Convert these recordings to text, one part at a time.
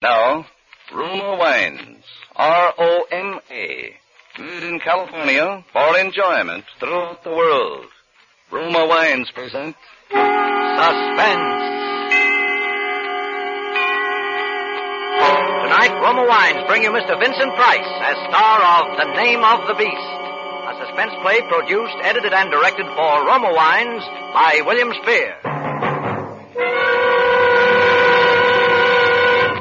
Now, Roma Wines, R-O-M-A, made in California for enjoyment throughout the world. Roma Wines present Suspense. Tonight, Roma Wines bring you Mr. Vincent Price as star of The Name of the Beast, a suspense play produced, edited, and directed for Roma Wines by William Spear.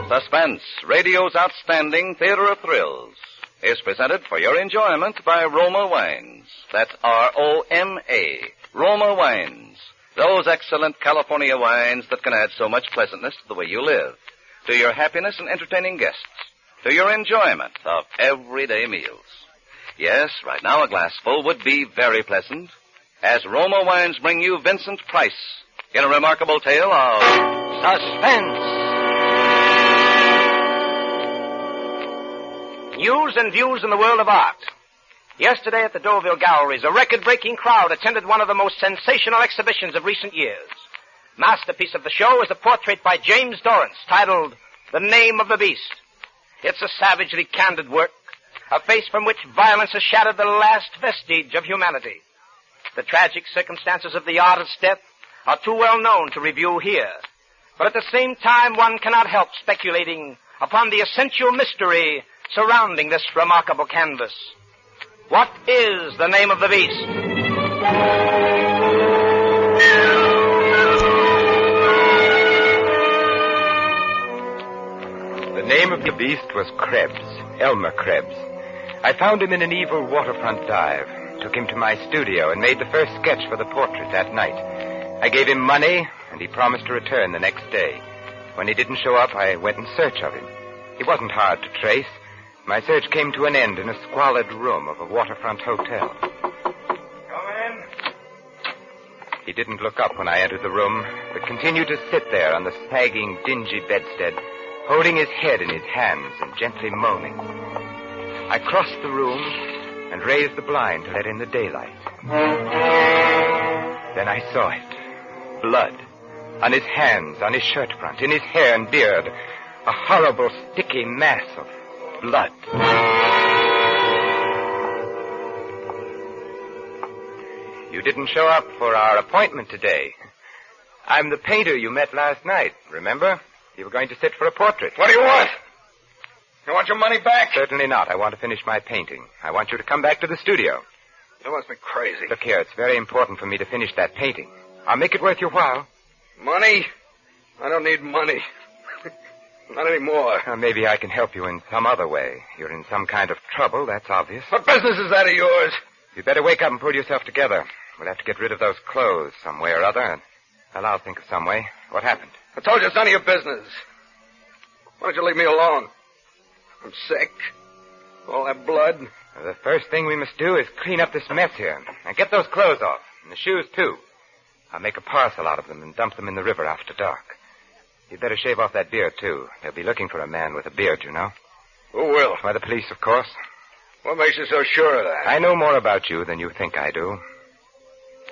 Suspense, radio's outstanding theater of thrills, is presented for your enjoyment by Roma Wines. That's R-O-M-A, Roma Wines. Those excellent California wines that can add so much pleasantness to the way you live, to your happiness and entertaining guests, to your enjoyment of everyday meals. Yes, right now a glassful would be very pleasant, as Roma Wines bring you Vincent Price in a remarkable tale of Suspense. News and views in the world of art. Yesterday at the Deauville Galleries, a record-breaking crowd attended one of the most sensational exhibitions of recent years. Masterpiece of the show is a portrait by James Dorrance titled The Name of the Beast. It's a savagely candid work, a face from which violence has shattered the last vestige of humanity. The tragic circumstances of the artist's death are too well known to review here. But at the same time, one cannot help speculating upon the essential mystery surrounding this remarkable canvas. What is the name of the beast? The name of the beast was Krebs, Elmer Krebs. I found him in an evil waterfront dive, took him to my studio, and made the first sketch for the portrait that night. I gave him money, and he promised to return the next day. When he didn't show up, I went in search of him. He wasn't hard to trace. My search came to an end in a squalid room of a waterfront hotel. Come in. He didn't look up when I entered the room, but continued to sit there on the sagging, dingy bedstead, holding his head in his hands and gently moaning. I crossed the room and raised the blind to let in the daylight. Then I saw it. Blood. On his hands, on his shirt front, in his hair and beard. A horrible, sticky mass of blood. You didn't show up for our appointment today. I'm the painter you met last night, remember? You were going to sit for a portrait. What do you want? You want your money back? Certainly not. I want to finish my painting. I want you to come back to the studio. You must be crazy. Look here, it's very important for me to finish that painting. I'll make it worth your while. Money? I don't need money. Not anymore. Maybe I can help you in some other way. You're in some kind of trouble, that's obvious. What business is that of yours? You'd better wake up and pull yourself together. We'll have to get rid of those clothes some way or other. And, well, I'll think of some way. What happened? I told you it's none of your business. Why don't you leave me alone? I'm sick. All that blood. The first thing we must do is clean up this mess here. And get those clothes off. And the shoes, too. I'll make a parcel out of them and dump them in the river after dark. You'd better shave off that beard, too. They'll be looking for a man with a beard, you know. Who will? Why, the police, of course. What makes you so sure of that? I know more about you than you think I do.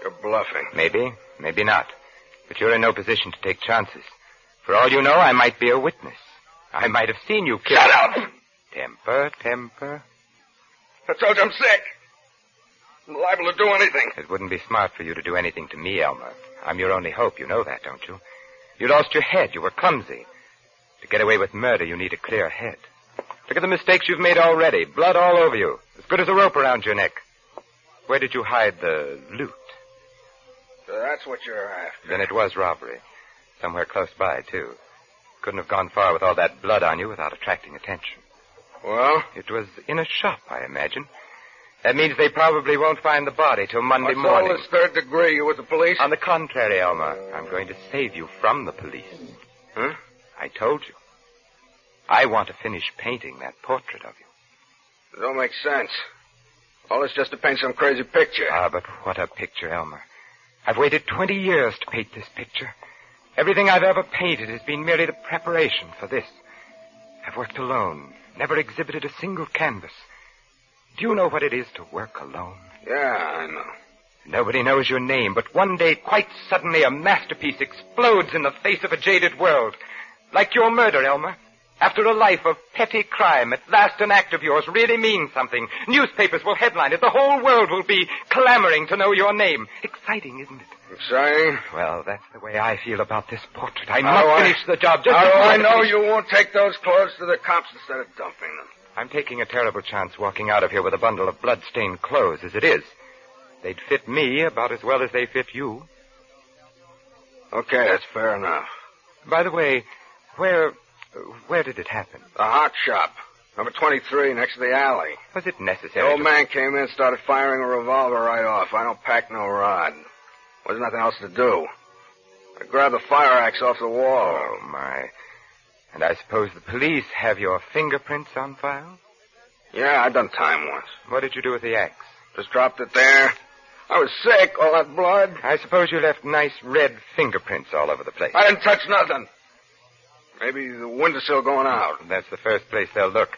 You're bluffing. Maybe, maybe not. But you're in no position to take chances. For all you know, I might be a witness. I might have seen you kill... Shut up! Temper. I told you I'm sick. I'm liable to do anything. It wouldn't be smart for you to do anything to me, Elmer. I'm your only hope. You know that, don't you? You lost your head. You were clumsy. To get away with murder, you need a clear head. Look at the mistakes you've made already. Blood all over you. As good as a rope around your neck. Where did you hide the loot? So that's what you're after. Then it was robbery. Somewhere close by, too. Couldn't have gone far with all that blood on you without attracting attention. Well? It was in a shop, I imagine. That means they probably won't find the body till Monday morning. What's all this third degree? You with the police? On the contrary, Elmer. I'm going to save you from the police. Huh? I told you. I want to finish painting that portrait of you. It don't make sense. All this just to paint some crazy picture. Ah, but what a picture, Elmer. I've waited 20 years to paint this picture. Everything I've ever painted has been merely the preparation for this. I've worked alone, never exhibited a single canvas. Do you know what it is to work alone? Yeah, I know. Nobody knows your name, but one day, quite suddenly, a masterpiece explodes in the face of a jaded world. Like your murder, Elmer. After a life of petty crime, at last an act of yours really means something. Newspapers will headline it. The whole world will be clamoring to know your name. Exciting, isn't it? Exciting? Well, that's the way I feel about this portrait. I must finish the job. How do I know you won't take those clothes to the cops instead of dumping them? I'm taking a terrible chance walking out of here with a bundle of blood-stained clothes as it is. They'd fit me about as well as they fit you. Okay, that's fair enough. By the way, where did it happen? The hot shop. Number 23, next to the alley. Was it The necessary? old man came in and started firing a revolver right off. I don't pack no rod. There's nothing else to do. I grabbed the fire axe off the wall. Oh, my. And I suppose the police have your fingerprints on file? Yeah, I've done time once. What did you do with the axe? Just dropped it there. I was sick, all that blood. I suppose you left nice red fingerprints all over the place. I didn't touch nothing. Maybe the windowsill going out. That's the first place they'll look.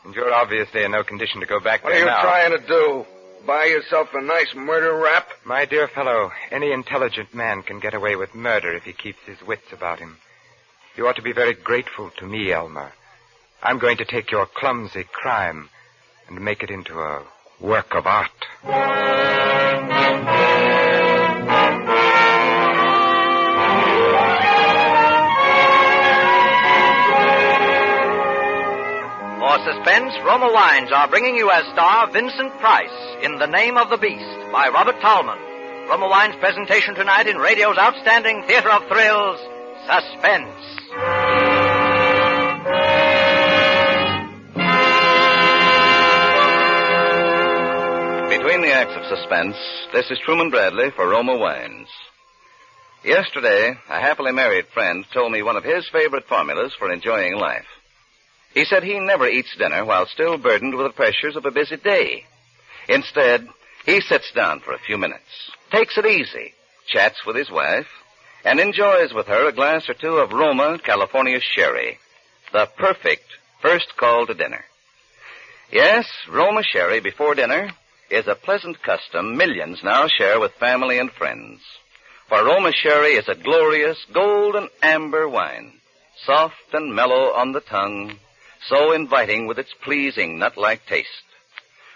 And you're obviously in no condition to go back What are there you now. trying to do? Buy yourself a nice murder rap? My dear fellow, any intelligent man can get away with murder if he keeps his wits about him. You ought to be very grateful to me, Elmer. I'm going to take your clumsy crime and make it into a work of art. For Suspense, Roma Wines are bringing you as star Vincent Price in The Name of the Beast by Robert Tallman. Roma Wines' presentation tonight in radio's outstanding theater of thrills, Suspense. Between the acts of Suspense, this is Truman Bradley for Roma Wines. Yesterday, a happily married friend told me one of his favorite formulas for enjoying life. He said he never eats dinner while still burdened with the pressures of a busy day. Instead, he sits down for a few minutes, takes it easy, chats with his wife, and enjoys with her a glass or two of Roma California sherry, the perfect first call to dinner. Yes, Roma sherry before dinner is a pleasant custom millions now share with family and friends. For Roma sherry is a glorious golden amber wine, soft and mellow on the tongue, so inviting with its pleasing nut-like taste.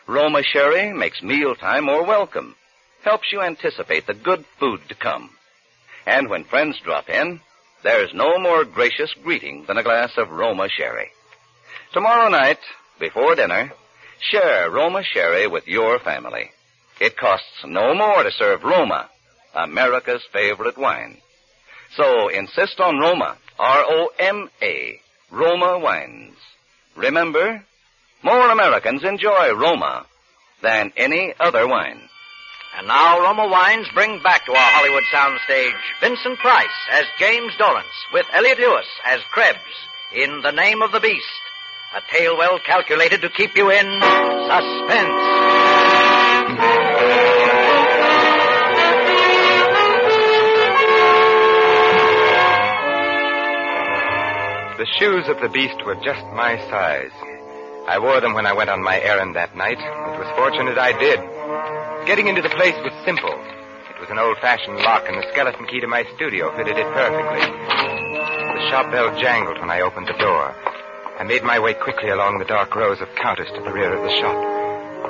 Roma sherry makes mealtime more welcome, helps you anticipate the good food to come. And when friends drop in, there's no more gracious greeting than a glass of Roma sherry. Tomorrow night, before dinner, share Roma sherry with your family. It costs no more to serve Roma, America's favorite wine. So insist on Roma, R-O-M-A, Roma Wines. Remember, more Americans enjoy Roma than any other wine. And now Roma Wines bring back to our Hollywood soundstage Vincent Price as James Dorrance with Elliot Lewis as Krebs in The Name of the Beast, a tale well calculated to keep you in suspense. The shoes of the beast were just my size. I wore them when I went on my errand that night. It was fortunate I did. Getting into the place was simple. It was an old-fashioned lock, and the skeleton key to my studio fitted it perfectly. The shop bell jangled when I opened the door. I made my way quickly along the dark rows of counters to the rear of the shop.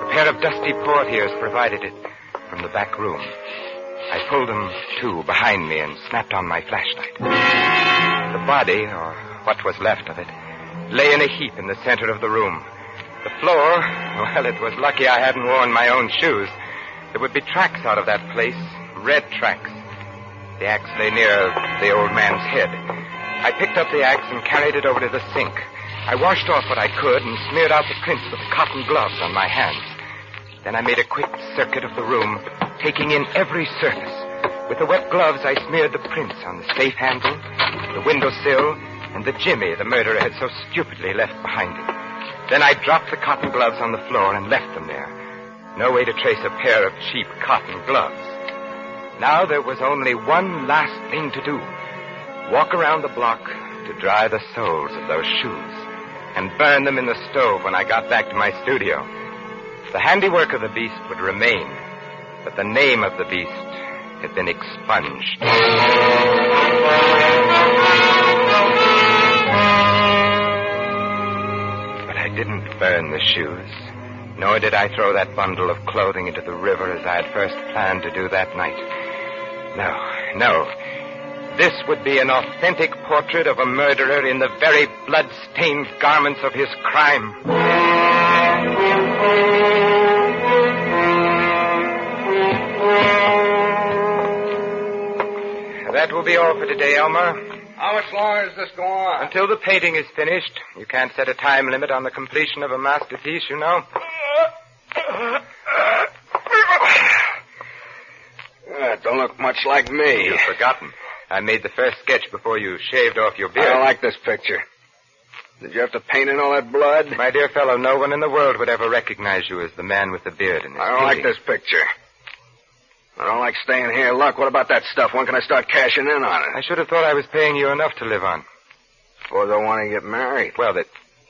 A pair of dusty portieres provided it from the back room. I pulled them to behind me and snapped on my flashlight. The body, or what was left of it, lay in a heap in the center of the room. The floor, well, it was lucky I hadn't worn my own shoes. There would be tracks out of that place, red tracks. The axe lay near the old man's head. I picked up the axe and carried it over to the sink. I washed off what I could and smeared out the prints with cotton gloves on my hands. Then I made a quick circuit of the room, taking in every surface. With the wet gloves, I smeared the prints on the safe handle, the windowsill, and the jimmy the murderer had so stupidly left behind him. Then I dropped the cotton gloves on the floor and left them there. No way to trace a pair of cheap cotton gloves. Now there was only one last thing to do. Walk around the block to dry the soles of those shoes and burn them in the stove when I got back to my studio. The handiwork of the beast would remain, but the name of the beast had been expunged. didn't burn the shoes, nor did I throw that bundle of clothing into the river as I had first planned to do that night. No. This would be an authentic portrait of a murderer in the very blood-stained garments of his crime. That will be all for today, Elmer. How much longer does this go on? Until the painting is finished. You can't set a time limit on the completion of a masterpiece, you know. Don't look much like me. You've forgotten. I made the first sketch before you shaved off your beard. I don't like this picture. Did you have to paint in all that blood? My dear fellow, no one in the world would ever recognize you as the man with the beard in this I don't painting. like this picture. I don't like staying here. Look, what about that stuff? When can I start cashing in on it? I should have thought I was paying you enough to live on. Suppose I want to get married. Well,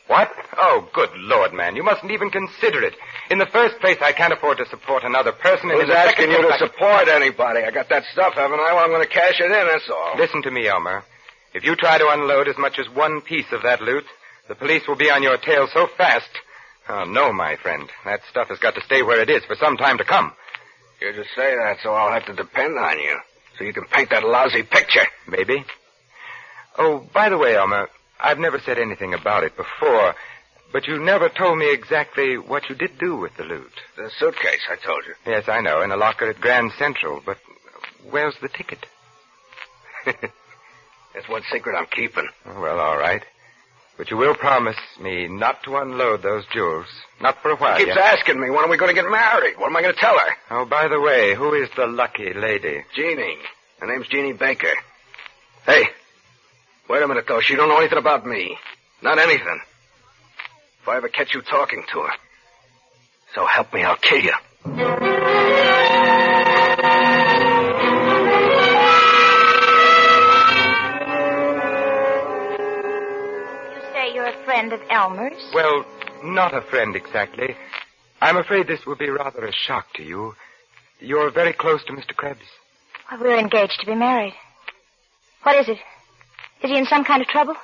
What? Oh, good Lord, man. You mustn't even consider it. In the first place, I can't afford to support another person. Who's asking you to support anybody? I got that stuff, haven't I? Well, I'm going to cash it in, that's all. Listen to me, Elmer. If you try to unload as much as one piece of that loot, the police will be on your tail so fast. Oh, no, my friend. That stuff has got to stay where it is for some time to come. You just say that, so I'll have to depend on you. So you can paint that lousy picture. Maybe. Oh, by the way, Elmer, I've never said anything about it before, but you never told me exactly what you did do with the loot. The suitcase, I told you. Yes, I know, in a locker at Grand Central, but where's the ticket? That's one secret I'm keeping. Oh, well, all right. But you will promise me not to unload those jewels. Not for a while, She keeps asking me, when are we going to get married? What am I going to tell her? Oh, by the way, who is the lucky lady? Jeannie. Her name's Jeannie Baker. Hey, wait a minute, though. She don't know anything about me. Not anything. If I ever catch you talking to her, so help me, I'll kill you. You're a friend of Elmer's? Well, not a friend exactly. I'm afraid this will be rather a shock to you. You're very close to Mr. Krebs. Well, we're engaged to be married. What is it? Is he in some kind of trouble?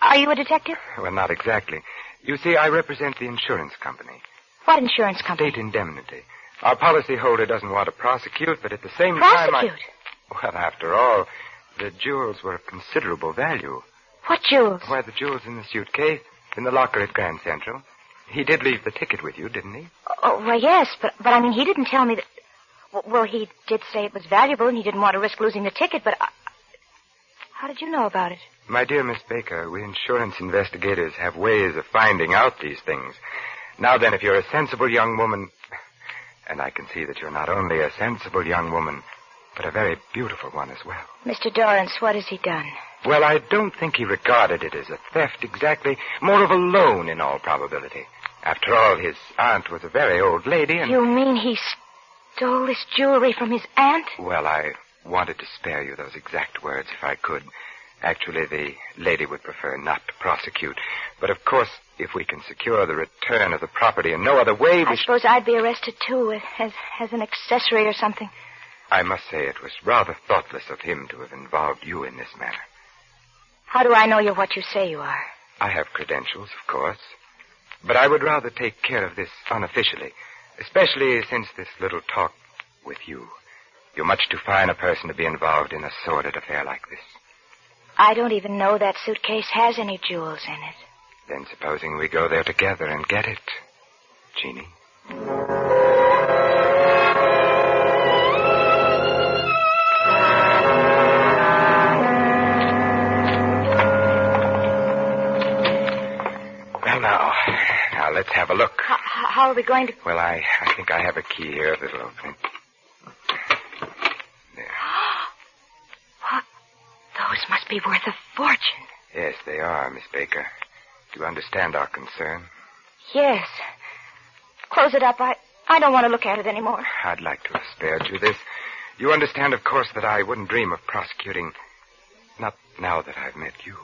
Are you a detective? Well, not exactly. You see, I represent the insurance company. What insurance company? State indemnity. Our policyholder doesn't want to prosecute, but at the same time... Prosecute? Well, after all, the jewels were of considerable value. What jewels? Why, the jewels in the suitcase, in the locker at Grand Central. He did leave the ticket with you, didn't he? Oh, well, yes, but I mean, he didn't tell me that... Well, he did say it was valuable and he didn't want to risk losing the ticket, but... How did you know about it? My dear Miss Baker, we insurance investigators have ways of finding out these things. Now then, if you're a sensible young woman... And I can see that you're not only a sensible young woman, but a very beautiful one as well. Mr. Dorrance, what has he done? Well, I don't think he regarded it as a theft exactly. More of a loan in all probability. After all, his aunt was a very old lady and... You mean he stole this jewelry from his aunt? Well, I wanted to spare you those exact words if I could. Actually, the lady would prefer not to prosecute. But of course, if we can secure the return of the property in no other way... I suppose I'd be arrested, too, as an accessory or something. I must say it was rather thoughtless of him to have involved you in this manner. How do I know you're what you say you are? I have credentials, of course. But I would rather take care of this unofficially, especially since this little talk with you. You're much too fine a person to be involved in a sordid affair like this. I don't even know that suitcase has any jewels in it. Then supposing we go there together and get it, Jeannie? Now, let's have a look. How are we going to... Well, I think I have a key here that'll open it. There. What? Those must be worth a fortune. Yes, they are, Miss Baker. Do you understand our concern? Yes. Close it up. I don't want to look at it anymore. I'd like to have spared you this. You understand, of course, that I wouldn't dream of prosecuting. Not now that I've met you.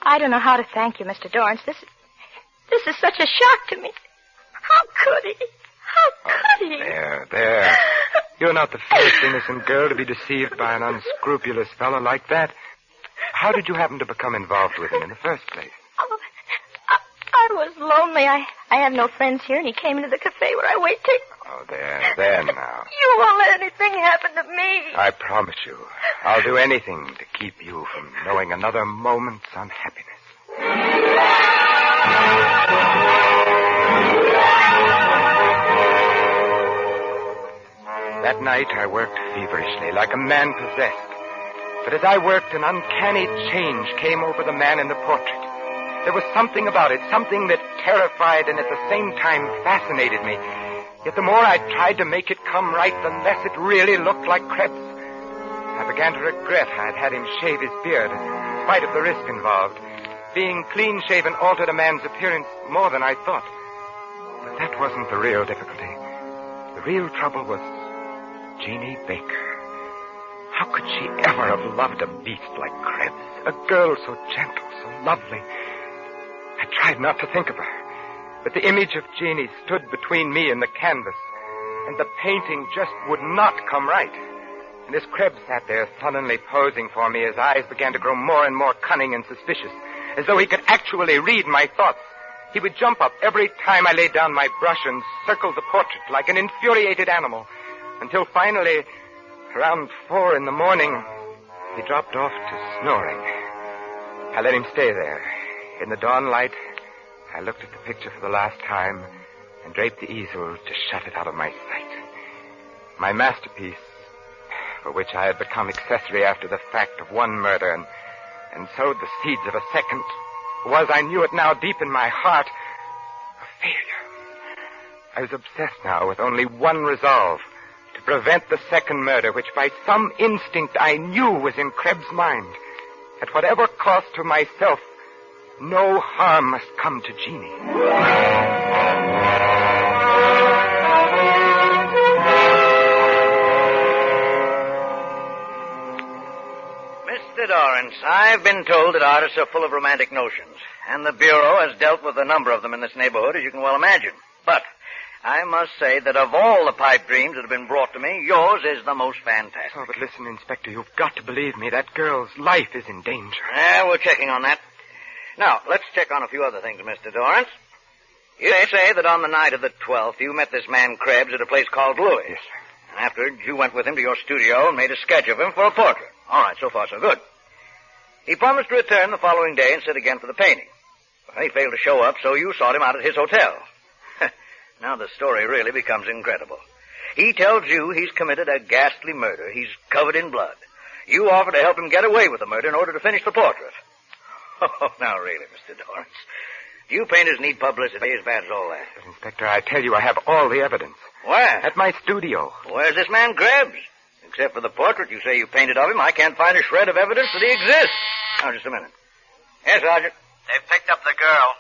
I don't know how to thank you, Mr. Dorrance. This is such a shock to me. How could he? How could he? There. You're not the first innocent girl to be deceived by an unscrupulous fellow like that. How did you happen to become involved with him in the first place? Oh, I was lonely. I have no friends here, and he came into the cafe where I wait tables. Oh, there now. You won't let anything happen to me. I promise you, I'll do anything to keep you from knowing another moment's unhappiness. That night I worked feverishly, like a man possessed. But as I worked, an uncanny change came over the man in the portrait. There was something about it, something that terrified and at the same time fascinated me. Yet the more I tried to make it come right, the less it really looked like Krebs. I began to regret I had had him shave his beard, in spite of the risk involved. Being clean-shaven altered a man's appearance more than I thought. But that wasn't the real difficulty. The real trouble was Jeannie Baker. How could she ever have loved a beast like Krebs? A girl so gentle, so lovely. I tried not to think of her. But the image of Jeannie stood between me and the canvas, and the painting just would not come right. And as Krebs sat there sullenly posing for me, his eyes began to grow more and more cunning and suspicious, as though he could actually read my thoughts. He would jump up every time I laid down my brush and circle the portrait like an infuriated animal, until finally, around 4 a.m, he dropped off to snoring. I let him stay there. In the dawn light, I looked at the picture for the last time and draped the easel to shut it out of my sight. My masterpiece, for which I had become accessory after the fact of one murder and sowed the seeds of a second, was, I knew it now deep in my heart, a failure. I was obsessed now with only one resolve, to prevent the second murder, which by some instinct I knew was in Krebs' mind. At whatever cost to myself, no harm must come to Jeannie. Mr. Dorrance, I've been told that artists are full of romantic notions, and the Bureau has dealt with a number of them in this neighborhood, as you can well imagine. But I must say that of all the pipe dreams that have been brought to me, yours is the most fantastic. Oh, but listen, Inspector, you've got to believe me. That girl's life is in danger. Yeah, we're checking on that. Now, let's check on a few other things, Mr. Dorrance. You say that on the night of the 12th, you met this man Krebs at a place called Louis. Yes, sir. And afterwards, you went with him to your studio and made a sketch of him for a portrait. All right, so far so good. He promised to return the following day and sit again for the painting. Well, he failed to show up, so you sought him out at his hotel. Now the story really becomes incredible. He tells you he's committed a ghastly murder. He's covered in blood. You offer to help him get away with the murder in order to finish the portrait. Oh, now really, Mr. Dorrance. You painters need publicity as bad as all that. But, Inspector, I tell you, I have all the evidence. Where? At my studio. Where's this man Krebs? Except for the portrait you say you painted of him, I can't find a shred of evidence that he exists. Now, just a minute. Yes, Sergeant. They've picked up the girl.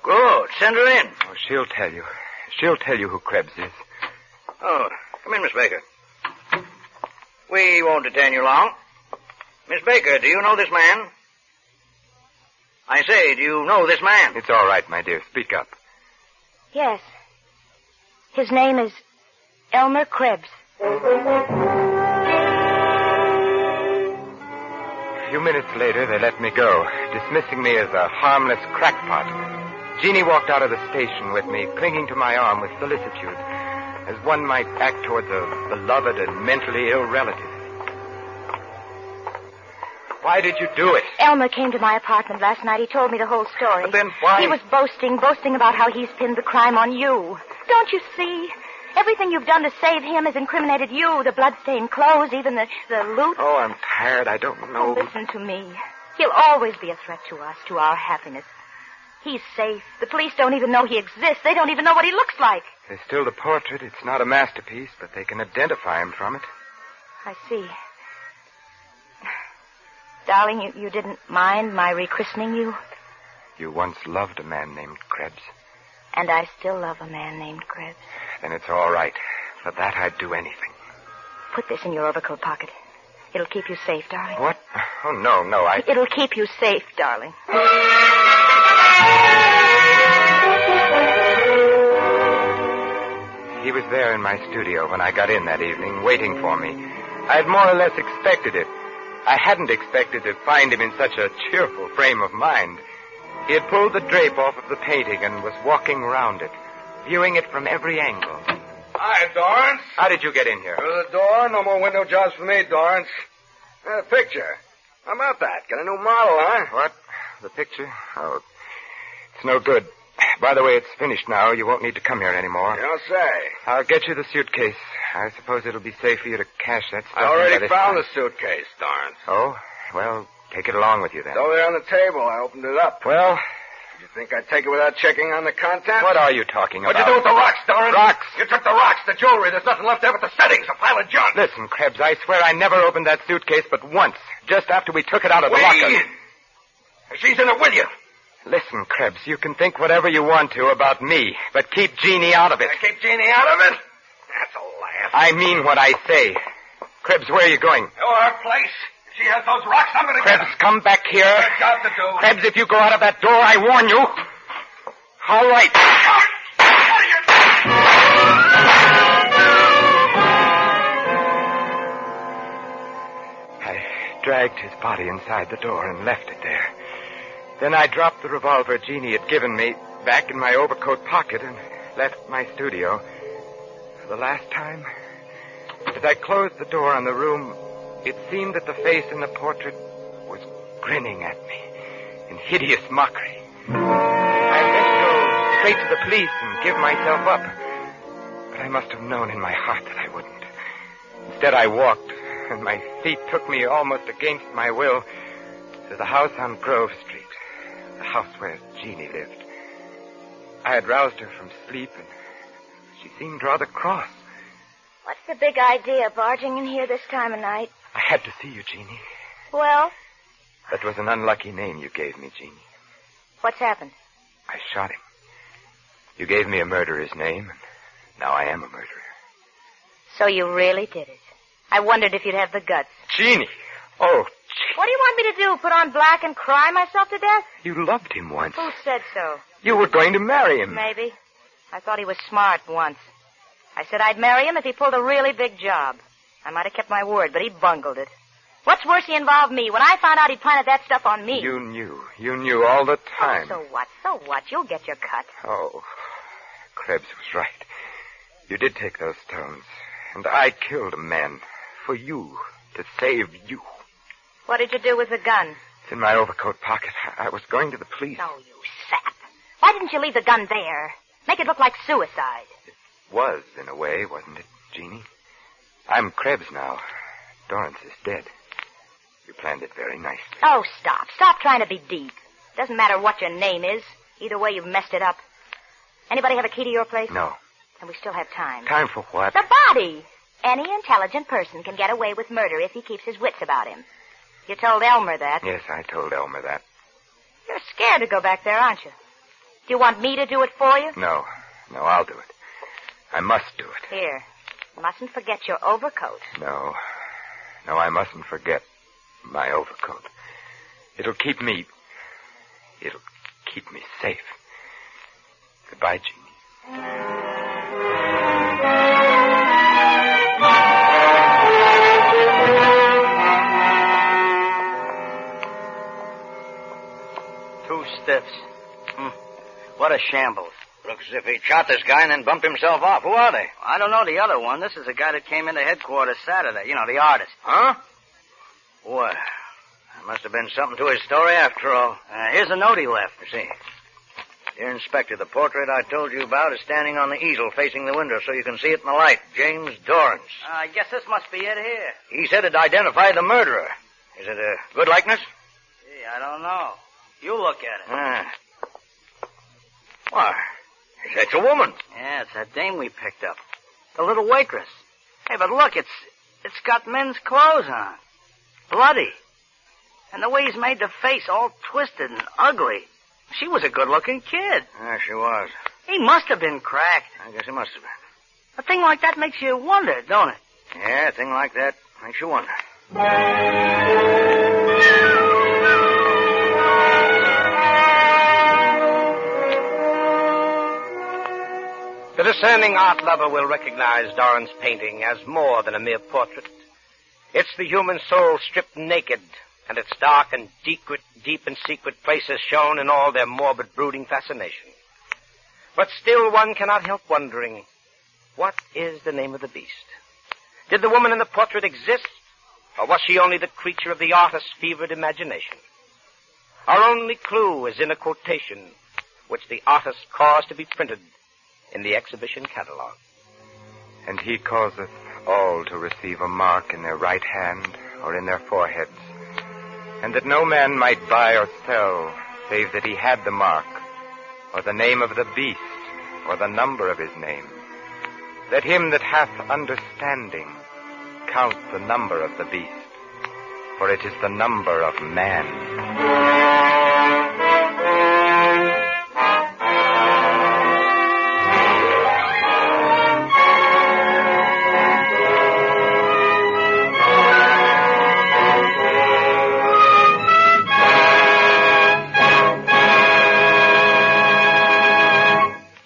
Good. Send her in. Oh, she'll tell you. She'll tell you who Krebs is. Oh, come in, Miss Baker. We won't detain you long. Miss Baker, do you know this man? I say, do you know this man? It's all right, my dear. Speak up. Yes. His name is Elmer Krebs. A few minutes later, they let me go, dismissing me as a harmless crackpot. Jeannie walked out of the station with me, clinging to my arm with solicitude, as one might act towards a beloved and mentally ill relative. Why did you do it? Elmer came to my apartment last night. He told me the whole story. But then why? He was boasting about how he's pinned the crime on you. Don't you see? Everything you've done to save him has incriminated you. The blood-stained clothes, even the loot. Oh, I'm tired. I don't know. Listen to me. He'll always be a threat to us, to our happiness. He's safe. The police don't even know he exists. They don't even know what he looks like. There's still the portrait. It's not a masterpiece, but they can identify him from it. I see. Darling, you didn't mind my rechristening you? You once loved a man named Krebs. And I still love a man named Krebs. Then it's all right. For that, I'd do anything. Put this in your overcoat pocket. It'll keep you safe, darling. What? Oh, no, It'll keep you safe, darling. He was there in my studio when I got in that evening, waiting for me. I had more or less expected it. I hadn't expected to find him in such a cheerful frame of mind. He had pulled the drape off of the painting and was walking round it, viewing it from every angle. Hi, Dorrance. How did you get in here? Through the door. No more window jobs for me, Dorrance. A picture. How about that? Got a new model, huh? What? The picture? Oh, it's no good. By the way, it's finished now. You won't need to come here anymore. You don't say. I'll get you the suitcase. I suppose it'll be safe for you to cash that stuff. I already found the the suitcase, Dorrance. Oh? Well, take it along with you then. It's over there on the table. I opened it up. Well, You think I'd take it without checking on the contents? what are you talking about? What'd you do with the rocks, Dorrance? Rocks? You took the rocks, the jewelry. There's nothing left there but the settings, a pile of junk. Listen, Krebs, I swear I never opened that suitcase but once, just after we took it out of the locker. She's in it with you. Listen, Krebs, you can think whatever you want to about me, but keep Jeannie out of it. I keep Jeannie out of it? That's a laugh. I mean what I say. Krebs, where are you going? To her place. If she has those rocks, I'm going to get Krebs, her. come back here. Got a job to do. Krebs, if you go out of that door, I warn you. All right. I dragged his body inside the door and left it there. Then I dropped the revolver Jeannie had given me back in my overcoat pocket and left my studio. For the last time, as I closed the door on the room, it seemed that the face in the portrait was grinning at me in hideous mockery. I meant to go straight to the police and give myself up, but I must have known in my heart that I wouldn't. Instead, I walked, and my feet took me almost against my will to the house on Grove Street, the house where Jeannie lived. I had roused her from sleep, and she seemed rather cross. What's the big idea, barging in here this time of night? I had to see you, Jeannie. Well, That was an unlucky name you gave me, Jeannie. what's happened? I shot him. You gave me a murderer's name, and now I am a murderer. So you really did it. I wondered if you'd have the guts. Jeannie! Oh, Jeannie. What do you want me to do, put on black and cry myself to death? You loved him once. Who said so? You were going to marry him. Maybe. I thought he was smart once. I said I'd marry him if he pulled a really big job. I might have kept my word, but he bungled it. What's worse, he involved me. When I found out he planted that stuff on me. You knew. You knew all the time. Oh, so what? So what? You'll get your cut. Oh, Krebs was right. You did take those stones. And I killed a man for you, to save you. What did you do with the gun? It's in my overcoat pocket. I was going to the police. Oh, you sap. Why didn't you leave the gun there? Make it look like suicide. Was, in a way, wasn't it, Jeannie? I'm Krebs now. Dorrance is dead. You planned it very nicely. Oh, stop. Stop trying to be deep. Doesn't matter what your name is. Either way, you've messed it up. Anybody have a key to your place? No. And we still have time. Time for what? The body. Any intelligent person can get away with murder if he keeps his wits about him. You told Elmer that. Yes, I told Elmer that. You're scared to go back there, aren't you? Do you want me to do it for you? No, I'll do it. I must do it. Here. Mustn't forget your overcoat. No, I mustn't forget my overcoat. It'll keep me safe. Goodbye, Jeannie. Two stiffs. What a shambles. Looks as if he shot this guy and then bumped himself off. Who are they? I don't know the other one. This is the guy that came into headquarters Saturday. You know, the artist. Huh? Well, there must have been something to his story after all. Here's a note he left. You see. Dear Inspector, the portrait I told you about is standing on the easel facing the window so you can see it in the light. James Dorrance. I guess this must be it here. He said it identified the murderer. Is it a good likeness? Gee, I don't know. You look at it. Why, that's a woman. Yeah, it's that dame we picked up. The little waitress. Hey, but look, it's got men's clothes on. Bloody. And the way he's made the face all twisted and ugly. She was a good-looking kid. Yeah, she was. He must have been cracked. I guess he must have been. A thing like that makes you wonder, don't it? Yeah, a thing like that makes you wonder. The discerning art lover will recognize Dorrance's painting as more than a mere portrait. It's the human soul stripped naked, and its dark and deep and secret places shown in all their morbid, brooding fascination. But still one cannot help wondering, what is the name of the beast? Did the woman in the portrait exist, or was she only the creature of the artist's fevered imagination? Our only clue is in a quotation which the artist caused to be printed in the exhibition catalog. And he causeth all to receive a mark in their right hand or in their foreheads, and that no man might buy or sell, save that he had the mark, or the name of the beast, or the number of his name. Let him that hath understanding count the number of the beast, for it is the number of man.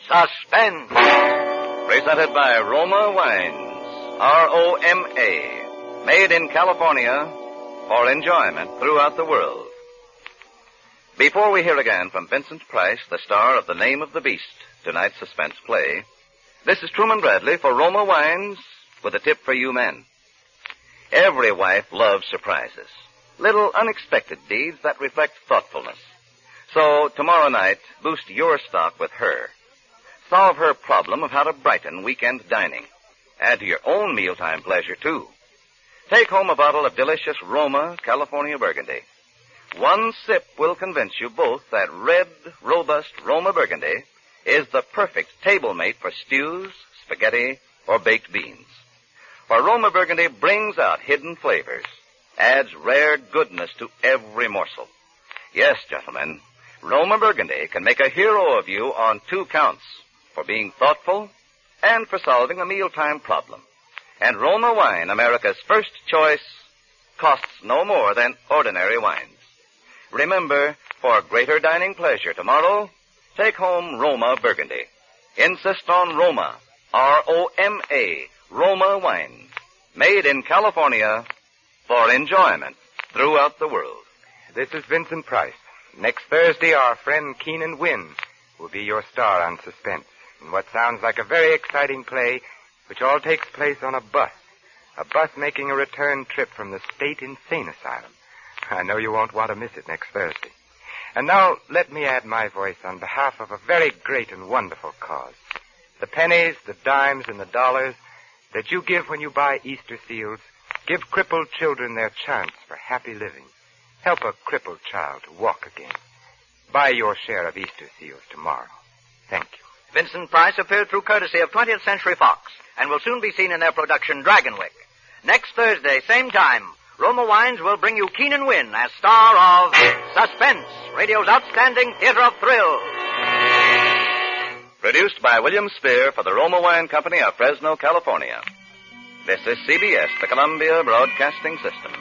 Suspense. Presented by Roma Wines, R-O-M-A, made in California for enjoyment throughout the world. Before we hear again from Vincent Price, the star of The Name of the Beast, tonight's suspense play, this is Truman Bradley for Roma Wines with a tip for you men. Every wife loves surprises, little unexpected deeds that reflect thoughtfulness. So tomorrow night, boost your stock with her. Solve her problem of how to brighten weekend dining. Add to your own mealtime pleasure, too. Take home a bottle of delicious Roma California Burgundy. One sip will convince you both that red, robust Roma Burgundy is the perfect table mate for stews, spaghetti, or baked beans. For Roma Burgundy brings out hidden flavors, adds rare goodness to every morsel. Yes, gentlemen, Roma Burgundy can make a hero of you on 2 counts. For being thoughtful and for solving a mealtime problem. And Roma Wine, America's first choice, costs no more than ordinary wines. Remember, for greater dining pleasure tomorrow, take home Roma Burgundy. Insist on Roma, R-O-M-A, Roma Wine, made in California for enjoyment throughout the world. This is Vincent Price. Next Thursday, our friend Keenan Wynn will be your star on Suspense. In what sounds like a very exciting play, which all takes place on a bus making a return trip from the State Insane Asylum. I know you won't want to miss it next Thursday. And now, let me add my voice on behalf of a very great and wonderful cause. The pennies, the dimes, and the dollars that you give when you buy Easter seals give crippled children their chance for happy living. Help a crippled child to walk again. Buy your share of Easter seals tomorrow. Thank you. Vincent Price appeared through courtesy of 20th Century Fox and will soon be seen in their production Dragonwick. Next Thursday, same time, Roma Wines will bring you Keenan Wynn as star of Suspense, radio's outstanding theater of thrills. Produced by William Spear for the Roma Wine Company of Fresno, California. This is CBS, the Columbia Broadcasting System.